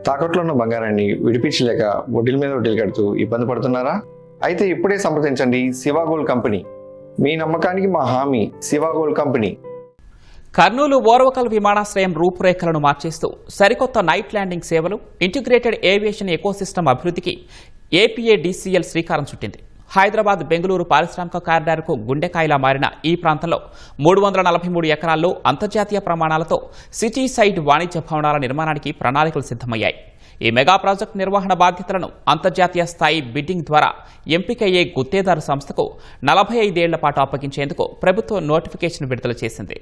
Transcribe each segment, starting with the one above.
తాకట్లో ఉన్న బంగారాన్ని విడిపించలేక వడ్డీల మీద వడ్డీలు కడుతూ ఇబ్బంది పడుతున్నారా? అయితే ఇప్పుడే సంప్రదించండి శివ గోల్డ్ కంపెనీ. మీ నమ్మకానికి మా హామీ శివ గోల్డ్ కంపెనీ. కర్నూలు ఓర్వకల్ విమానాశ్రయం రూపురేఖలను మార్చేస్తూ సరికొత్త నైట్ ల్యాండింగ్ సేవలు, ఇంటిగ్రేటెడ్ ఏవియేషన్ ఎకోసిస్టమ్ అభివృద్ధికి ఏపీఏడీసీఎల్ శ్రీకారం చుట్టింది. హైదరాబాద్ బెంగళూరు పారిశ్రామిక కారిడార్కు గుండెకాయలా మారిన ఈ ప్రాంతంలో 343 ఎకరాల్లో అంతర్జాతీయ ప్రమాణాలతో సిటీ సైడ్ వాణిజ్య భవనాల నిర్మాణానికి ప్రణాళికలు సిద్ధమయ్యాయి. ఈ మెగా ప్రాజెక్టు నిర్వహణ బాధ్యతలను అంతర్జాతీయ స్థాయి బిడ్డింగ్ ద్వారా ఎంపికయ్యే గుత్తేదారు సంస్థకు 45 ఏళ్ల పాటు అప్పగించేందుకు ప్రభుత్వం నోటిఫికేషన్ విడుదల చేసింది.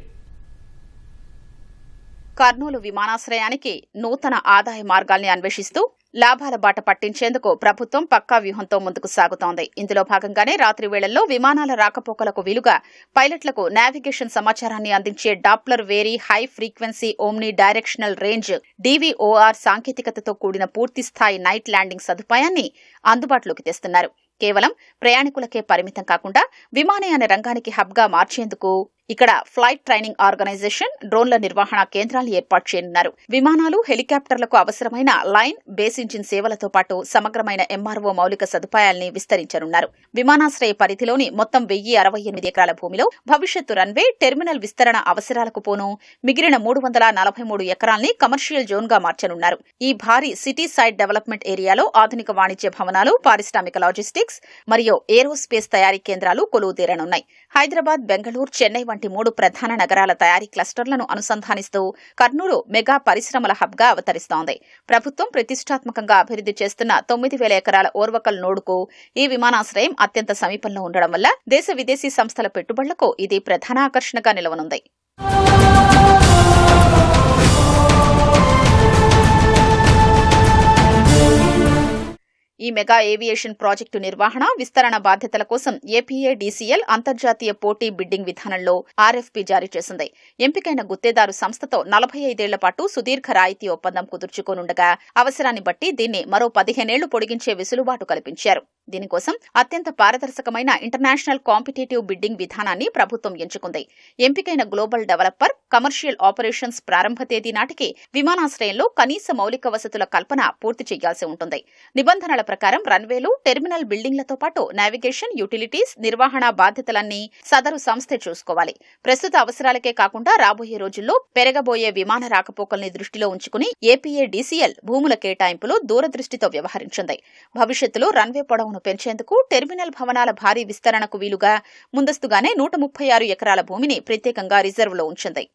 కర్నూలు విమానాశ్రయానికి నూతన ఆదాయ మార్గాల్ని అన్వేషిస్తూ లాభాల బాట పట్టించేందుకు ప్రభుత్వం పక్కా వ్యూహంతో ముందుకు సాగుతోంది. ఇందులో భాగంగానే రాత్రి వేళల్లో విమానాల రాకపోకలకు వీలుగా పైలట్లకు నావిగేషన్ సమాచారాన్ని అందించే Doppler very high frequency omni directional range DVOR సాంకేతికతతో కూడిన పూర్తిస్థాయి నైట్ ల్యాండింగ్ సదుపాయాన్ని అందుబాటులోకి తెస్తున్నారు. కేవలం ప్రయాణికులకే పరిమితం కాకుండా విమానయాన రంగానికి హబ్గా మార్చేందుకు ఇక్కడ ఫ్లైట్ ట్రైనింగ్ ఆర్గనైజేషన్, డ్రోన్ల నిర్వహణ కేంద్రాలు ఏర్పాటు చేయనున్నారు. విమానాలు, హెలికాప్టర్లకు అవసరమైన లైన్, బేస్ ఇంజిన్ సేవలతో పాటు సమగ్రమైన MRO మౌలిక సదుపాయాల్ని విస్తరించనున్నారు. విమానాశ్రయ పరిధిలోని మొత్తం 1068 ఎకరాల భూమిలో భవిష్యత్తు రన్వే, టెర్మినల్ విస్తరణ అవసరాలకు పోను మిగిలిన 343 ఎకరాల్ని కమర్షియల్ జోన్ గా మార్చనున్నారు. ఈ భారీ సిటీ సైడ్ డెవలప్మెంట్ ఏరియాలో ఆధునిక వాణిజ్య భవనాలు, పారిశ్రామిక లాజిస్టిక్స్ మరియు ఏరోస్పేస్ తయారీ కేంద్రాలు కొలువుదీరనున్నాయి. హైదరాబాద్, బెంగళూరు, చెన్నై వంటి 3 ప్రధాన నగరాల తయారీ క్లస్టర్లను అనుసంధానిస్తూ కర్నూలు మెగా పరిశ్రమల హబ్గా అవతరిస్తోంది. ప్రభుత్వం ప్రతిష్టాత్మకంగా అభివృద్ధి చేస్తున్న 9,000 ఎకరాల ఓర్వకల్ నోడుకు ఈ విమానాశ్రయం అత్యంత సమీపంలో ఉండడం వల్ల దేశ విదేశీ సంస్థల పెట్టుబడులకు ఇది ప్రధాన ఆకర్షణగా నిలవనుంది. ఈ మెగా ఏవియేషన్ ప్రాజెక్టు నిర్వహణ, విస్తరణ బాధ్యతల కోసం ఏపీఏడీసీఎల్ అంతర్జాతీయ పోటీ బిడ్డింగ్ విధానంలో RFP జారీ చేసింది. ఎంపికైన గుత్తేదారు సంస్థతో 45 ఏళ్ల పాటు సుదీర్ఘ రాయితీ ఒప్పందం కుదుర్చుకోనుండగా అవసరాన్ని బట్టి దీన్ని మరో 15 ఏళ్లు పొడిగించే వెసులుబాటు కల్పించారు. దీనికోసం అత్యంత పారదర్శకమైన ఇంటర్నేషనల్ కాంపిటేటివ్ బిడ్డింగ్ విధానాన్ని ప్రభుత్వం ఎంచుకుంది. ఎంపికైన గ్లోబల్ డెవలపర్ కమర్షియల్ ఆపరేషన్స్ ప్రారంభ తేదీ నాటికి విమానాశ్రయంలో కనీస మౌలిక వసతుల కల్పన పూర్తి చేయాల్సి ఉంటుంది. నిబంధనల ప్రకారం రన్వేలు, టెర్మినల్ బిల్డింగ్లతో పాటు నావిగేషన్, యూటిలిటీస్, నిర్వహణ బాధ్యతలన్నీ సదరు సంస్థే చూసుకోవాలి. ప్రస్తుత అవసరాలకే కాకుండా రాబోయే రోజుల్లో పెరగబోయే విమాన రాకపోకల్ని దృష్టిలో ఉంచుకుని ఏపీఏడీసీఎల్ భూముల కేటాయింపులో దూరదృష్టితో వ్యవహరించింది. భవిష్యత్తులో రన్వే పొడవును పెంచేందుకు, టెర్మినల్ భవనాల భారీ విస్తరణకు వీలుగా ముందస్తుగానే 136 ఎకరాల భూమిని ప్రత్యేకంగా రిజర్వులో ఉంచింది.